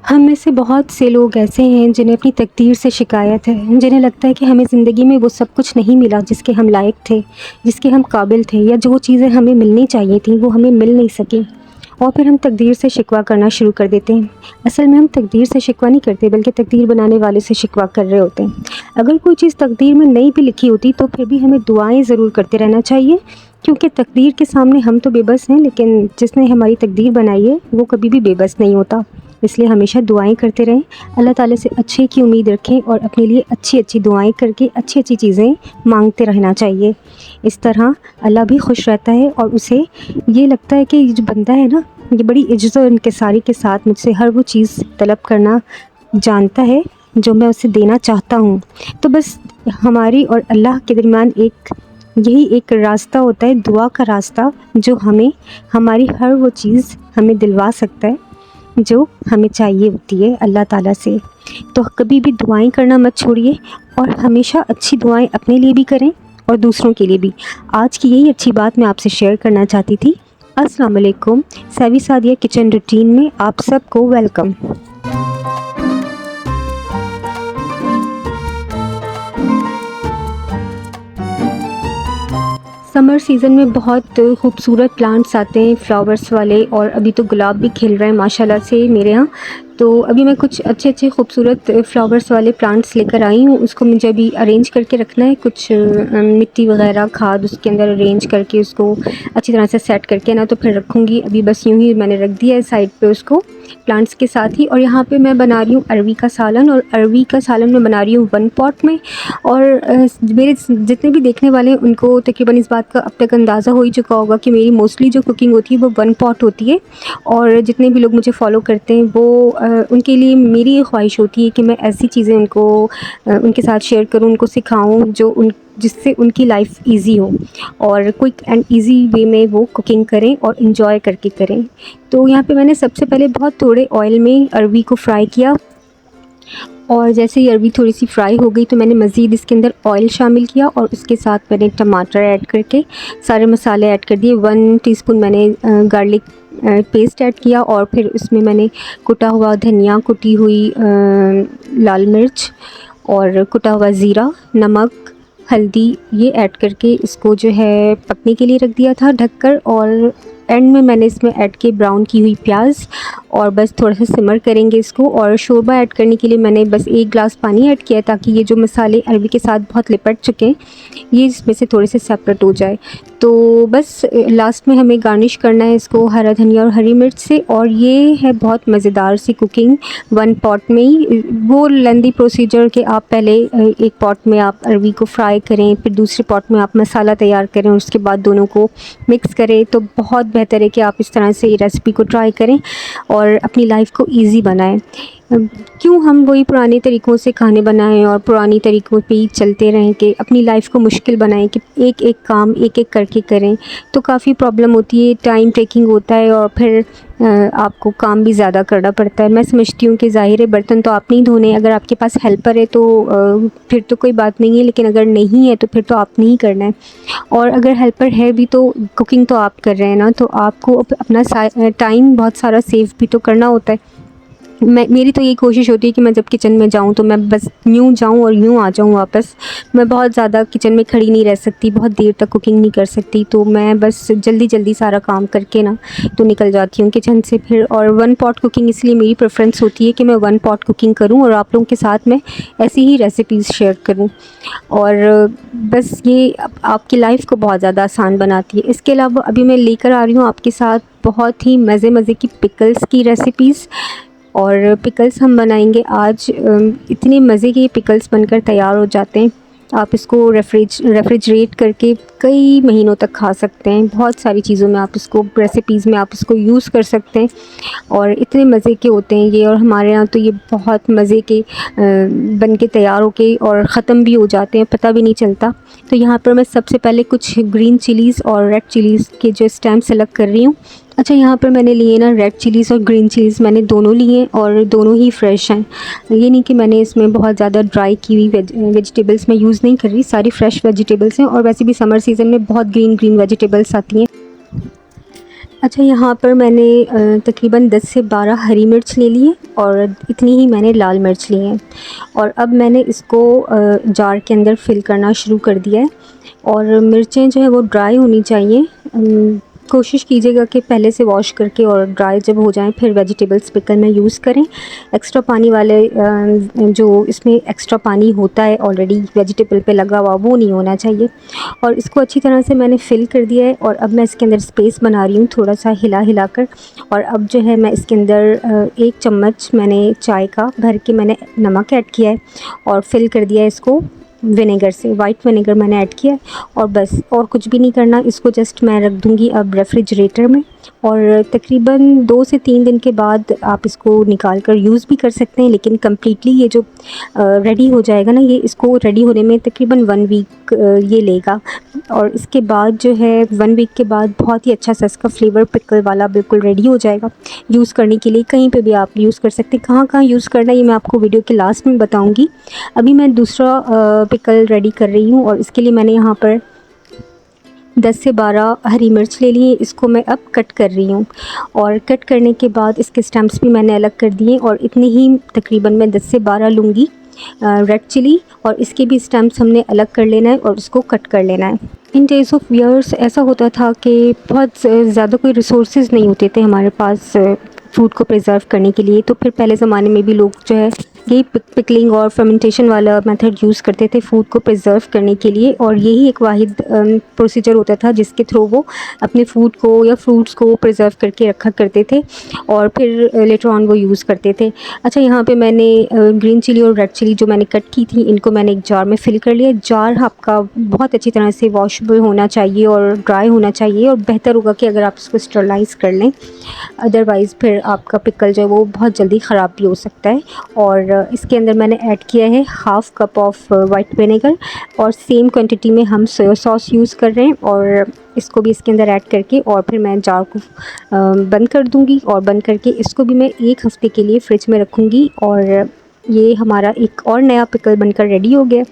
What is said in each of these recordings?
हम में से बहुत से लोग ऐसे हैं जिन्हें अपनी तकदीर से शिकायत है, जिन्हें लगता है कि हमें ज़िंदगी में वो सब कुछ नहीं मिला जिसके हम लायक थे, जिसके हम काबिल थे, या जो चीज़ें हमें मिलनी चाहिए थी वो हमें मिल नहीं सकी। और फिर हम तकदीर से शिकवा करना शुरू कर देते हैं। असल में हम तकदीर से शिकवा नहीं करते, बल्कि तकदीर बनाने वाले से शिकवा कर रहे होते हैं। अगर कोई चीज़ तकदीर में नहीं भी लिखी होती तो फिर भी हमें दुआएं ज़रूर करते रहना चाहिए, क्योंकि तकदीर के सामने हम तो बेबस हैं, लेकिन जिसने हमारी तकदीर बनाई है वो कभी भी बेबस नहीं होता। इसलिए हमेशा दुआएं करते रहें, अल्लाह ताला से अच्छे की उम्मीद रखें और अपने लिए अच्छी अच्छी दुआएं करके अच्छी अच्छी चीज़ें मांगते रहना चाहिए। इस तरह अल्लाह भी खुश रहता है और उसे ये लगता है कि ये जो बंदा है ना, ये बड़ी इज्जत और इनकिसारी के साथ मुझसे हर वो चीज़ तलब करना जानता है जो मैं उसे देना चाहता हूँ। तो बस हमारी और अल्लाह के दरमियान यही एक रास्ता होता है, दुआ का रास्ता, जो हमें हमारी हर वो चीज़ हमें दिलवा सकता है जो हमें चाहिए होती है अल्लाह ताला से। तो कभी भी दुआएं करना मत छोड़िए और हमेशा अच्छी दुआएं अपने लिए भी करें और दूसरों के लिए भी। आज की यही अच्छी बात मैं आपसे शेयर करना चाहती थी। अस्सलाम वालेकुम। सैवी सादिया किचन रूटीन में आप सबको वेलकम। समर सीज़न में बहुत खूबसूरत प्लांट्स आते हैं फ्लावर्स वाले, और अभी तो गुलाब भी खिल रहे हैं माशाल्लाह से मेरे यहाँ। तो अभी मैं कुछ अच्छे अच्छे खूबसूरत फ्लावर्स वाले प्लांट्स लेकर आई हूँ। उसको मुझे अभी अरेंज करके रखना है, कुछ मिट्टी वगैरह खाद उसके अंदर अरेंज करके उसको अच्छी तरह से सेट करके ना, तो फिर रखूँगी। अभी बस यूँ ही मैंने रख दिया है साइड पे उसको प्लांट्स के साथ ही। और यहाँ पे मैं बना रही हूँ अरवी का सालन, और अरवी का सालन मैं बना रही हूँ 1 पॉट में। और मेरे जितने भी देखने वाले हैं उनको तकरीबन इस बात का अब तक अंदाज़ा हो ही चुका होगा कि मेरी मोस्टली जो कुकिंग होती है वो 1 पॉट होती है। और जितने भी लोग मुझे फॉलो करते हैं वो उनके लिए मेरी ये ख्वाहिश होती है कि मैं ऐसी चीज़ें उनके साथ शेयर करूँ, उनको सिखाऊँ जिससे उनकी लाइफ इजी हो और क्विक एंड इजी वे में वो कुकिंग करें और इन्जॉय करके करें। तो यहाँ पे मैंने सबसे पहले बहुत थोड़े ऑयल में अरवी को फ्राई किया, और जैसे ही अरवी थोड़ी सी फ्राई हो गई तो मैंने मज़ीद इसके अंदर ऑयल शामिल किया और उसके साथ मैंने टमाटर ऐड करके सारे मसाले ऐड कर दिए। 1 टीस्पून मैंने गार्लिक पेस्ट ऐड किया, और फिर उसमें मैंने कुटा हुआ धनिया, कुटी हुई लाल मिर्च और कुटा हुआ ज़ीरा, नमक, हल्दी, ये ऐड करके इसको जो है पकने के लिए रख दिया था ढककर। और एंड में मैंने इसमें ऐड किए ब्राउन की हुई प्याज, और बस थोड़ा सा सिमर करेंगे इसको। और शोरबा ऐड करने के लिए मैंने बस 1 गिलास पानी ऐड किया, ताकि ये जो मसाले अरवी के साथ बहुत लिपट चुके हैं ये इसमें से थोड़े से सेपरेट हो जाए। तो बस लास्ट में हमें गार्निश करना है इसको हरा धनिया और हरी मिर्च से। और ये है बहुत मज़ेदार सी कुकिंग 1 पॉट में ही। वो लेंदी प्रोसीजर कि आप पहले एक पॉट में आप अरवी को फ्राई करें, फिर दूसरे पॉट में आप मसाला तैयार करें, उसके बाद दोनों को मिक्स करें। तो बहुत बेहतर है कि आप इस तरह से ये रेसिपी को ट्राई करें और अपनी लाइफ को ईजी बनाएं। क्यों हम वही पुराने तरीक़ों से खाने बनाएं और पुरानी तरीक़ों पे ही चलते रहें कि अपनी लाइफ को मुश्किल बनाएं कि एक एक काम एक एक करके करें। तो काफ़ी प्रॉब्लम होती है, टाइम टेकिंग होता है, और फिर आपको काम भी ज़्यादा करना पड़ता है। मैं समझती हूँ कि ज़ाहिर है बर्तन तो आप नहीं धोने, अगर आपके पास हेल्पर है तो फिर तो कोई बात नहीं है, लेकिन अगर नहीं है तो फिर तो आपने ही करना है। और अगर हेल्पर है भी तो कुकिंग तो आप कर रहे हैं ना, तो आपको अपना टाइम बहुत सारा सेव भी तो करना होता है। मेरी तो यही कोशिश होती है कि मैं जब किचन में जाऊँ तो मैं बस यूँ जाऊँ और यूँ आ जाऊँ वापस। मैं बहुत ज़्यादा किचन में खड़ी नहीं रह सकती, बहुत देर तक कुकिंग नहीं कर सकती, तो मैं बस जल्दी जल्दी सारा काम करके ना तो निकल जाती हूँ किचन से फिर। और 1 पॉट कुकिंग इसलिए मेरी प्रेफरेंस होती है कि मैं 1 पॉट कुकिंग करूँ और आप लोगों के साथ मैं ऐसी ही रेसिपीज़ शेयर करूँ। और बस ये आपकी लाइफ को बहुत ज़्यादा आसान बनाती है। इसके अलावा अभी मैं लेकर आ रही हूँ आपके साथ बहुत ही मज़े मज़े की पिकल्स की रेसिपीज़। और पिकल्स हम बनाएंगे आज। इतने मज़े के पिकल्स बनकर तैयार हो जाते हैं, आप इसको रेफ्रिजरेट करके कई महीनों तक खा सकते हैं। बहुत सारी चीज़ों में आप इसको, रेसिपीज़ में आप इसको यूज़ कर सकते हैं, और इतने मज़े के होते हैं ये। और हमारे यहाँ तो ये बहुत मज़े के बन के तैयार होके और ख़त्म भी हो जाते हैं, पता भी नहीं चलता। तो यहाँ पर मैं सबसे पहले कुछ ग्रीन चिलीज़ और रेड चिलीज़ के जो स्टेम सेलेक्ट कर रही हूँ। अच्छा, यहाँ पर मैंने लिए ना रेड चिलीज़ और ग्रीन चिलीज़, मैंने दोनों लिए और दोनों ही फ्रेश हैं। ये नहीं कि मैंने इसमें बहुत ज़्यादा ड्राई की हुई वेजिटेबल्स मैं यूज़ नहीं कर रही, सारी फ्रेश वेजिटेबल्स हैं। और वैसे भी समर सीज़न में बहुत ग्रीन वेजिटेबल्स आती हैं। अच्छा, यहाँ पर मैंने तकरीबन 10 से 12 हरी मिर्च ले ली है और इतनी ही मैंने लाल मिर्च ली हैं। और अब मैंने इसको जार के अंदर फ़िल करना शुरू कर दिया है। और मिर्चें जो है वो ड्राई होनी चाहिए। कोशिश कीजिएगा कि पहले से वॉश करके और ड्राई जब हो जाएं फिर वेजिटेबल्स पिकल में यूज़ करें। एक्स्ट्रा पानी वाले जो इसमें एक्स्ट्रा पानी होता है ऑलरेडी वेजिटेबल पे लगा हुआ, वो नहीं होना चाहिए। और इसको अच्छी तरह से मैंने फ़िल कर दिया है और अब मैं इसके अंदर स्पेस बना रही हूँ थोड़ा सा हिला हिला कर। और अब जो है मैं इसके अंदर 1 चम्मच मैंने चाय का भर के मैंने नमक ऐड किया है और फ़िल कर दिया है इसको विनेगर से। वाइट विनेगर मैंने ऐड किया है और बस और कुछ भी नहीं करना। इसको जस्ट मैं रख दूँगी अब रेफ्रिजरेटर में और तकरीबन 2 से 3 दिन के बाद आप इसको निकाल कर यूज़ भी कर सकते हैं। लेकिन कम्प्लीटली ये जो रेडी हो जाएगा ना, ये इसको रेडी होने में तकरीबन 1 वीक ये लेगा। और इसके बाद जो है 1 वीक के बाद बहुत ही अच्छा सा इसका फ्लेवर पिकल वाला बिल्कुल रेडी हो जाएगा यूज़ करने के लिए। कहीं पे भी आप यूज़ कर सकते हैं। कहाँ कहाँ यूज़ करना है ये मैं आपको वीडियो के लास्ट में बताऊँगी। अभी मैं दूसरा पिकल रेडी कर रही हूँ और इसके लिए मैंने यहाँ पर 10 से 12 हरी मिर्च ले ली है। इसको मैं अब कट कर रही हूँ और कट करने के बाद इसके स्टैम्प्स भी मैंने अलग कर दिए और इतनी ही तकरीबन मैं 10 से 12 लूँगी रेड चिली और इसके भी स्टैम्प्स हमने अलग कर लेना है और उसको कट कर लेना है। इन डेज़ ऑफ ईयर्स ऐसा होता था कि बहुत ज़्यादा कोई रिसोर्सेज नहीं होते थे हमारे पास फूड को प्रिजर्व करने के लिए। तो फिर पहले ज़माने में भी लोग जो है यही पिकलिंग और फर्मेंटेशन वाला मेथड यूज़ करते थे फूड को प्रिजर्व करने के लिए। और यही एक वाहिद प्रोसीजर होता था जिसके थ्रू वो अपने फूड को या फ्रूट्स को प्रिजर्व करके रखा करते थे और फिर लेटर ऑन वो यूज़ करते थे। अच्छा, यहाँ पे मैंने ग्रीन चिली और रेड चिली जो मैंने कट की थी इनको मैंने एक जार में फ़िल कर लिया। जार आपका बहुत अच्छी तरह से वॉशेबल होना चाहिए और ड्राई होना चाहिए और बेहतर होगा कि अगर आप इसको स्टरलाइज़ कर लें, अदरवाइज़ फिर आपका पिकल जो है वो बहुत जल्दी ख़राब भी हो सकता है। और इसके अंदर मैंने ऐड किया है 1/2 कप ऑफ वाइट विनेगर और सेम क्वांटिटी में हम सोया सॉस यूज़ कर रहे हैं और इसको भी इसके अंदर ऐड करके और फिर मैं जार को बंद कर दूँगी। और बंद करके इसको भी मैं 1 हफ़्ते के लिए फ्रिज में रखूँगी और ये हमारा एक और नया पिकल बनकर रेडी हो गया।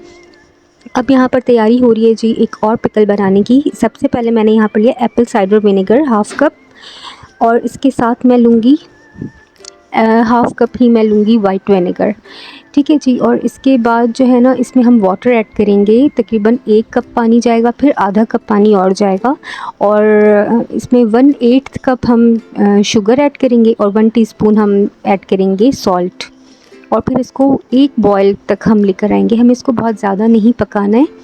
अब यहाँ पर तैयारी हो रही है जी एक और पिकल बनाने की। सबसे पहले मैंने यहाँ पर लिया एप्पल साइडर विनेगर 1/2 कप और इसके साथ मैं लूँगी 1/2 कप ही मैं लूँगी वाइट विनेगर। ठीक है जी। और इसके बाद जो है ना इसमें हम वाटर ऐड करेंगे। तकरीबन 1 कप पानी जाएगा, फिर आधा कप पानी और जाएगा और इसमें 1/8 कप हम शुगर ऐड करेंगे और 1 टीस्पून हम ऐड करेंगे सॉल्ट। और फिर इसको एक बॉयल तक हम लेकर आएंगे। हमें इसको बहुत ज़्यादा नहीं पकाना है।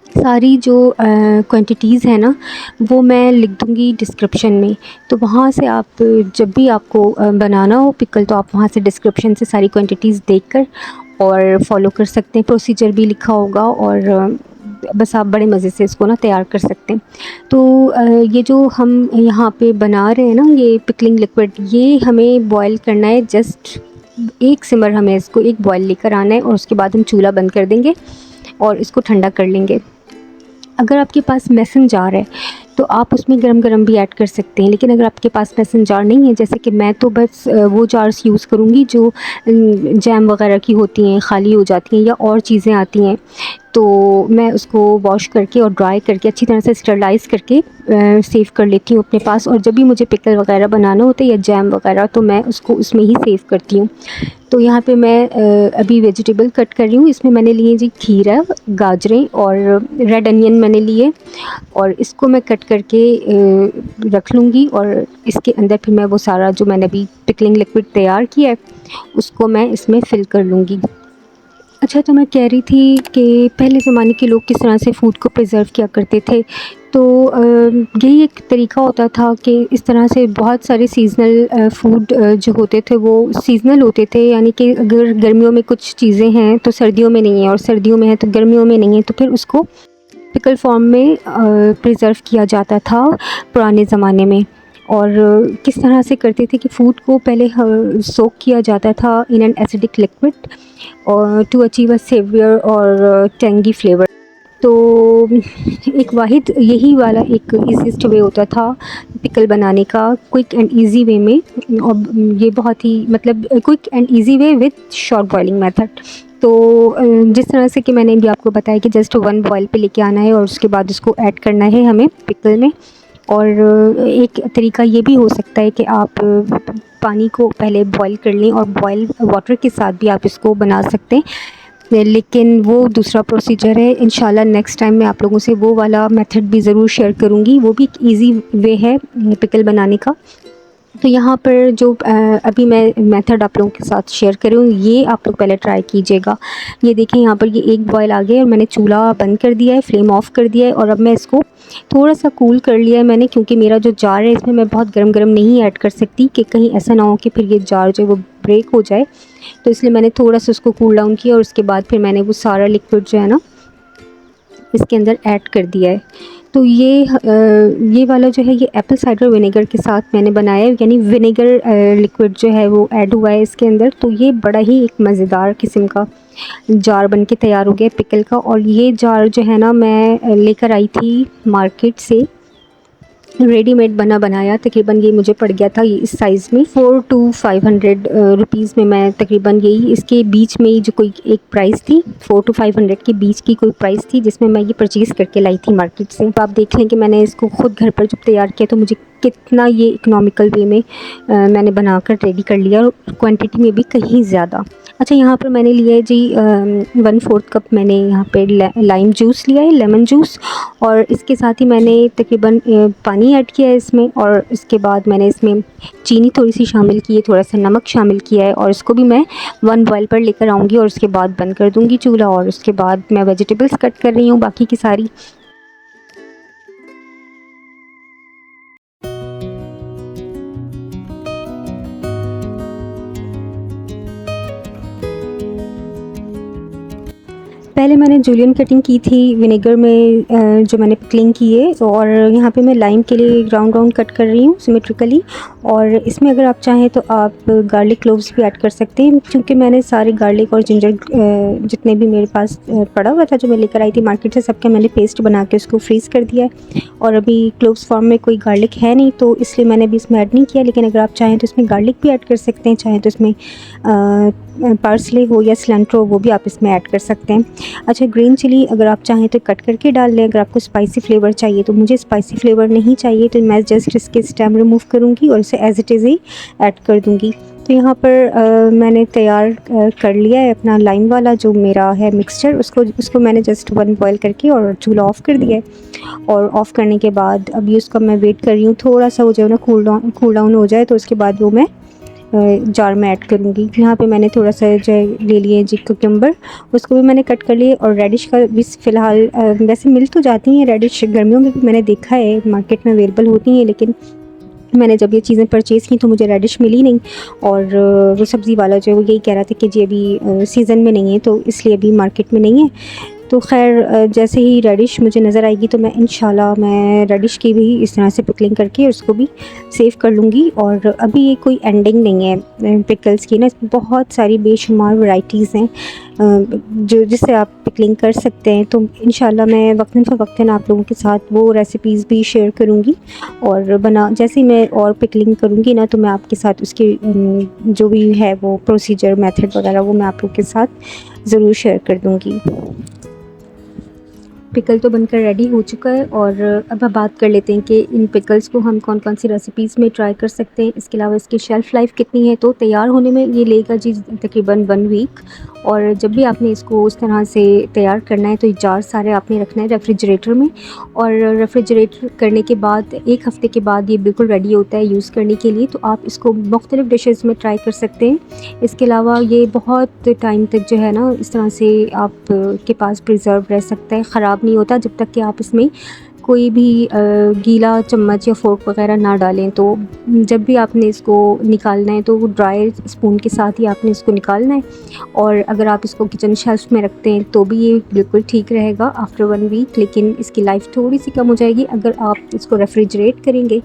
सारी जो क्वांटिटीज़ है ना वो मैं लिख दूँगी डिस्क्रिप्शन में, तो वहाँ से आप जब भी आपको बनाना हो पिकल तो आप वहाँ से डिस्क्रिप्शन से सारी क्वांटिटीज़ देखकर और फॉलो कर सकते हैं। प्रोसीजर भी लिखा होगा और बस आप बड़े मज़े से इसको ना तैयार कर सकते हैं। तो ये जो हम यहाँ पे बना रहे हैं ना ये पिकलिंग लिक्विड, ये हमें बॉयल करना है। जस्ट एक सिमर हमें इसको एक बॉयल लेकर आना है और उसके बाद हम चूल्हा बंद कर देंगे और इसको ठंडा कर लेंगे। अगर आपके पास मेसन जार है तो आप उसमें गरम भी ऐड कर सकते हैं। लेकिन अगर आपके पास मेसन जार नहीं है, जैसे कि मैं तो बस वो जार्स यूज़ करूँगी जो जैम वगैरह की होती हैं, खाली हो जाती हैं या और चीज़ें आती हैं, तो मैं उसको वॉश करके और ड्राई करके अच्छी तरह से स्टरलाइज़ करके सेव कर लेती हूँ अपने पास। और जब भी मुझे पिकल वगैरह बनाना होता है या जैम वगैरह तो मैं उसको उसमें ही सेव करती हूँ। तो यहाँ पे मैं अभी वेजिटेबल कट कर रही हूँ। इसमें मैंने लिए जी खीरा, गाजरें और रेड अनियन मैंने लिए और इसको मैं कट करके रख लूँगी और इसके अंदर फिर मैं वो सारा जो मैंने अभी पिकलिंग लिक्विड तैयार किया है उसको मैं इसमें फ़िल कर लूँगी। अच्छा, तो मैं कह रही थी कि पहले ज़माने के लोग किस तरह से फ़ूड को प्रिज़र्व किया करते थे। तो यही एक तरीका होता था कि इस तरह से बहुत सारे सीज़नल फ़ूड जो होते थे वो सीज़नल होते थे। यानी कि अगर गर्मियों में कुछ चीज़ें हैं तो सर्दियों में नहीं है और सर्दियों में है तो गर्मियों में नहीं है, तो फिर उसको पिकल फॉर्म में प्रिज़र्व किया जाता था पुराने ज़माने में। और किस तरह से करते थे कि फ़ूड को पहले सोक किया जाता था इन एन एसिडिक लिक्विड और टू अचीव अ सेवियर और टेंगी फ्लेवर। तो एक वाहिद यही वाला एक ईजीएस्ट वे होता था पिकल बनाने का, क्विक एंड इजी वे में। और ये बहुत ही मतलब quick and easy way with short boiling method. तो जिस तरह से कि मैंने भी आपको बताया कि जस्ट 1 बॉयल पे लेके आना है और उसके बाद उसको ऐड करना है हमें पिकल में और एक तरीका ये भी हो सकता है कि आप पानी को पहले बॉईल कर लें और बॉयल वाटर के साथ भी आप इसको बना सकते हैं, लेकिन वो दूसरा प्रोसीजर है। इंशाल्लाह नेक्स्ट टाइम मैं आप लोगों से वो वाला मेथड भी ज़रूर शेयर करूँगी। वो भी एक ईज़ी वे है पिकल बनाने का। तो यहाँ पर जो अभी मैं मेथड आप लोगों के साथ शेयर कर रही हूँ, ये आप लोग पहले ट्राई कीजिएगा। ये देखें, यहाँ पर ये एक बॉयल आ गया और मैंने चूल्हा बंद कर दिया है, फ्लेम ऑफ़ कर दिया है और अब मैं इसको थोड़ा सा कूल कर लिया है मैंने, क्योंकि मेरा जो जार है इसमें मैं बहुत गरम नहीं ऐड कर सकती कि कहीं ऐसा ना हो कि फिर ये जार जो है वो ब्रेक हो जाए। तो इसलिए मैंने थोड़ा सा उसको कूल डाउन किया और उसके बाद फिर मैंने वो सारा लिक्विड जो है ना इसके अंदर ऐड कर दिया है। तो ये वाला जो है ये एप्पल साइडर विनेगर के साथ मैंने बनाया है, यानी विनेगर लिक्विड जो है वो ऐड हुआ है इसके अंदर। तो ये बड़ा ही एक मज़ेदार किस्म का जार बन के तैयार हो गया पिकल का। और ये जार जो है ना मैं लेकर आई थी मार्केट से, रेडीमेड बना बनाया। तकरीबन ये मुझे पड़ गया था ये इस साइज़ में 400 to 500 रुपीज़ में। मैं तकरीबन यही इसके बीच में ही जो कोई एक प्राइस थी 400 to 500 के बीच की कोई प्राइस थी, जिसमें मैं ये परचेज़ करके लाई थी मार्केट से। तो आप देख लें कि मैंने इसको ख़ुद घर पर जब तैयार किया तो मुझे कितना ये इकोनॉमिकल वे में मैंने बनाकर रेडी कर लिया, और क्वांटिटी में भी कहीं ज़्यादा। अच्छा, यहाँ पर मैंने लिया है जी 1/4 कप मैंने यहाँ पे लाइम जूस लिया है, लेमन जूस। और इसके साथ ही मैंने तकरीबन पानी ऐड किया है इसमें, और इसके बाद मैंने इसमें चीनी थोड़ी सी शामिल की है, थोड़ा सा नमक शामिल किया है। और इसको भी मैं 1 बॉयल पर लेकर आऊँगी और उसके बाद बंद कर दूँगी चूल्हा। और उसके बाद मैं वेजिटेबल्स कट कर रही हूँ बाकी की सारी। पहले मैंने जूलियन कटिंग की थी विनेगर में, जो मैंने पिकलिंग की है। और यहाँ पे मैं लाइम के लिए राउंड कट कर रही हूँ सिमेट्रिकली। और इसमें अगर आप चाहें तो आप गार्लिक क्लोव्स भी ऐड कर सकते हैं, क्योंकि मैंने सारे गार्लिक और जिंजर जितने भी मेरे पास पड़ा हुआ था जो मैं लेकर आई थी मार्केट से, सबका मैंने पेस्ट बना के उसको फ्रीज़ कर दिया है। और अभी क्लोव्स फॉर्म में कोई गार्लिक है नहीं, तो इसलिए मैंने भी इसमें ऐड नहीं किया। लेकिन अगर आप चाहें तो इसमें गार्लिक भी ऐड कर सकते हैं, चाहें तो इसमें पार्सले हो या सिलेंट्रो हो, वो भी आप इसमें ऐड कर सकते हैं। अच्छा, ग्रीन चिली अगर आप चाहें तो कट करके डाल लें। अगर आपको स्पाइसी फ्लेवर चाहिए, तो मुझे स्पाइसी फ्लेवर नहीं चाहिए, तो मैं जस्ट इसके स्टेम रिमूव करूँगी और इसे as it is he add कर दूँगी। तो यहाँ पर मैंने तैयार कर लिया है अपना लाइम वाला जो मेरा है मिक्सचर। उसको मैंने जस्ट 1 बॉयल करके और चूल्हा ऑफ़ कर दिया है। और ऑफ़ करने के बाद अभी उसका मैं वेट कर रही हूँ थोड़ा सा वो जो है ना कूल डाउन हो जाए, तो उसके बाद वो मैं जार में ऐड करूँगी। यहाँ पे मैंने थोड़ा सा जो ले लिए जी कुकम्बर, उसको भी मैंने कट कर लिए। और रेडिश का भी फ़िलहाल वैसे मिल तो जाती हैं रेडिश, गर्मियों में भी मैंने देखा है मार्केट में अवेलेबल होती हैं, लेकिन मैंने जब ये चीज़ें परचेज़ की तो मुझे रेडिश मिली नहीं। और वो सब्ज़ी वाला जो है वो यही कह रहा था कि जी अभी सीज़न में नहीं है, तो इसलिए अभी मार्केट में नहीं है। तो ख़ैर जैसे ही रेडिश मुझे नज़र आएगी तो मैं इंशाल्लाह मैं रेडिश की भी इस तरह से पिकलिंग करके उसको भी सेव कर लूँगी। और अभी ये कोई एंडिंग नहीं है पिकल्स की ना, इसमें बहुत सारी बेशुमार वैरायटीज़ हैं जो जिससे आप पिकलिंग कर सकते हैं। तो इंशाल्लाह मैं वक्तन फ़वक्तन आप लोगों के साथ वो रेसिपीज़ भी शेयर करूँगी। और जैसे ही मैं और पिकलिंग करूँगी ना, तो मैं आपके साथ उसकी जो भी है वो प्रोसीजर मेथड वगैरह वो मैं आप लोगों के साथ ज़रूर शेयर कर दूँगी। पिकल तो बनकर रेडी हो चुका है। और अब हम बात कर लेते हैं कि इन पिकल्स को हम कौन कौन सी रेसिपीज़ में ट्राई कर सकते हैं। इसके अलावा इसकी शेल्फ़ लाइफ कितनी है, तो तैयार होने में ये लेगा जी तकरीबन 1 वीक। और जब भी आपने इसको उस तरह से तैयार करना है तो ये जार सारे आपने रखना है रेफ़्रिजरेटर में। और रेफ़्रिजरेटर करने के बाद 1 हफ़्ते के बाद ये बिल्कुल रेडी होता है यूज़ करने के लिए। तो आप इसको मुख्तलिफ़ डिशेज़ में ट्राई कर सकते हैं। इसके अलावा ये बहुत टाइम तक जो है ना इस तरह से आप के पास प्रिज़र्व रह सकता है, ख़राब नहीं होता जब तक कि आप इसमें कोई भी गीला चम्मच या फ़ोर्क वगैरह ना डालें। तो जब भी आपने इसको निकालना है तो वो ड्राई स्पून के साथ ही आपने इसको निकालना है। और अगर आप इसको किचन शेल्फ में रखते हैं तो भी ये बिल्कुल ठीक रहेगा आफ्टर 1 वीक। लेकिन इसकी लाइफ थोड़ी सी कम हो जाएगी अगर आप इसको रेफ़्रिजरेट करेंगे।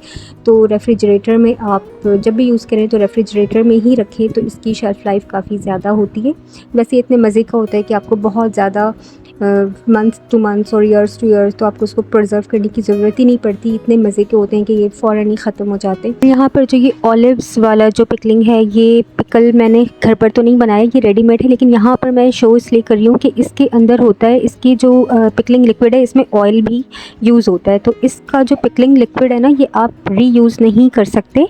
तो रेफ़्रिजरेटर में आप जब भी यूज़ करें तो रेफ़्रिजरेटर में ही रखें, तो इसकी शेल्फ़ लाइफ काफ़ी ज़्यादा होती है। वैसे ये इतने मज़े का होता है कि आपको बहुत ज़्यादा मंथ्स टू मंथ्स और ईयर्स टू ईयर्स तो आपको उसको प्रिजर्व करने की ज़रूरत ही नहीं पड़ती। इतने मज़े के होते हैं कि ये फ़ौरन ही ख़त्म हो जाते हैं। यहाँ पर जो ये ऑलिव्स वाला जो पिकलिंग है, ये पिकल मैंने घर पर तो नहीं बनाया, ये रेडीमेड है, लेकिन यहाँ पर मैं शो इसलिए कर रही हूँ कि इसके अंदर होता है, इसकी जो पिकलिंग लिक्विड है इसमें ऑयल भी यूज़ होता है। तो इसका जो पिकलिंग लिक्विड है ना, ये आप रीयूज़ नहीं कर सकते।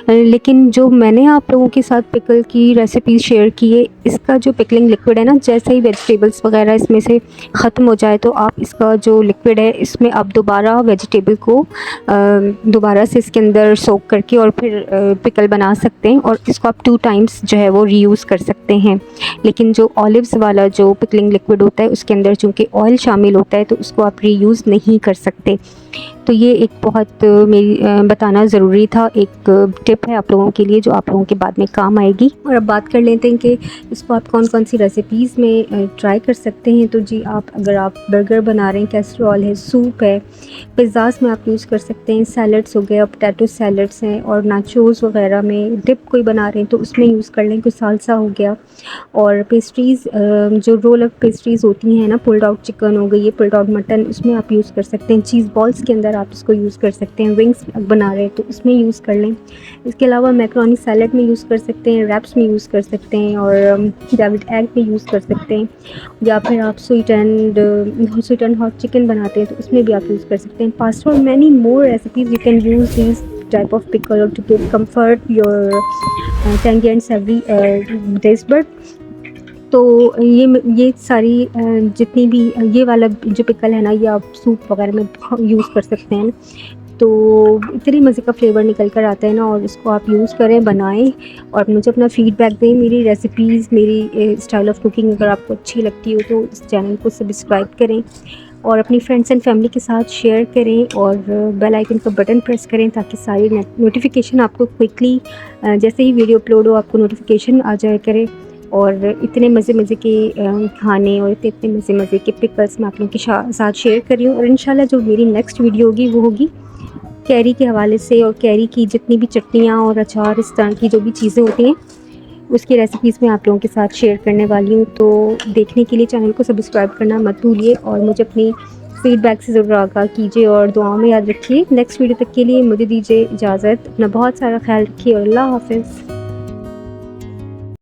लेकिन जो मैंने आप लोगों के साथ पिकल की रेसिपी शेयर की है, इसका जो पिकलिंग लिक्विड है ना, जैसे ही वेजिटेबल्स वगैरह इसमें से ख़त्म हो जाए तो आप इसका जो लिक्विड है इसमें आप दोबारा वेजिटेबल को दोबारा से इसके अंदर सोक करके और फिर पिकल बना सकते हैं, और इसको आप 2 टाइम्स जो है वो रीयूज़ कर सकते हैं। लेकिन जो ऑलिव्स वाला जो पिकलिंग लिक्विड होता है उसके अंदर चूँकि ऑयल शामिल होता है तो उसको आप रीयूज़ नहीं कर सकते। तो ये एक बहुत मेरी बताना ज़रूरी था, एक टिप है आप लोगों के लिए जो आप लोगों के बाद में काम आएगी। और अब बात कर लेते हैं कि इसको आप कौन कौन सी रेसिपीज़ में ट्राई कर सकते हैं। तो जी अगर आप बर्गर बना रहे हैं, कैसरोल है, सूप है, पिज़्ज़ाज़ में आप यूज़ कर सकते हैं, सैलड्स हो गए, पोटैटो सैलड्स हैं, और नाचोज़ वगैरह में डिप कोई बना रहे हैं तो उसमें यूज़ कर लें, कोई सालसा हो गया। और पेस्ट्रीज़ जो रोल अप पेस्ट्रीज़ होती हैं ना, पुल्ड आउट चिकन हो गई, ये पुल्ड आउट मटन, उसमें आप यूज़ कर सकते हैं। चीज़ बॉल्स के अंदर आप इसको यूज़ कर सकते हैं। विंग्स बना रहे हैं तो उसमें यूज़ कर लें। इसके अलावा मैकरोनी सैलड में यूज़ कर सकते हैं, रैप्स में यूज़ कर सकते हैं, और डेविल्ड एग में यूज़ कर सकते हैं। या फिर आप स्वीट एंड हॉट चिकन बनाते हैं तो उसमें भी आप यूज़ कर सकते हैं। पास्ता और many more recipes you can use this type of pickle to give comfort your tangy and savory taste bud। तो ये सारी जितनी भी ये वाला जो पिकल है ना, ये आप सूप वगैरह में यूज़ कर सकते हैं। तो इतनी मज़े का फ्लेवर निकल कर आता है ना, और इसको आप यूज़ करें, बनाएं और मुझे अपना फ़ीडबैक दें। मेरी रेसिपीज़, मेरी स्टाइल ऑफ कुकिंग अगर आपको अच्छी लगती हो तो इस चैनल को सब्सक्राइब करें और अपनी फ्रेंड्स एंड फैमिली के साथ शेयर करें, और बेल आइकन का बटन प्रेस करें ताकि सारी नोटिफिकेशन आपको क्विकली जैसे ही वीडियो अपलोड हो आपको नोटिफिकेशन आ जाया करे। और इतने मज़े के खाने और इतने मज़े के पिकल्स मैं आप लोगों के साथ शेयर कर रही हूँ। और इंशाल्लाह जो मेरी नेक्स्ट वीडियो होगी वो होगी कैरी के हवाले से, और कैरी की जितनी भी चटनियाँ और अचार, इस तरह की जो भी चीज़ें होती हैं उसकी रेसिपीज़ मैं आप लोगों के साथ शेयर करने वाली हूँ। तो देखने के लिए चैनल को सब्सक्राइब करना मत भूलिए, और मुझे अपनी फ़ीडबैक से ज़रूर आगाह कीजिए और दुआओं में याद रखिए। नेक्स्ट वीडियो तक के लिए मुझे दीजिए इजाज़त। अपना बहुत सारा ख्याल रखिए और अल्लाह हाफ़िज़।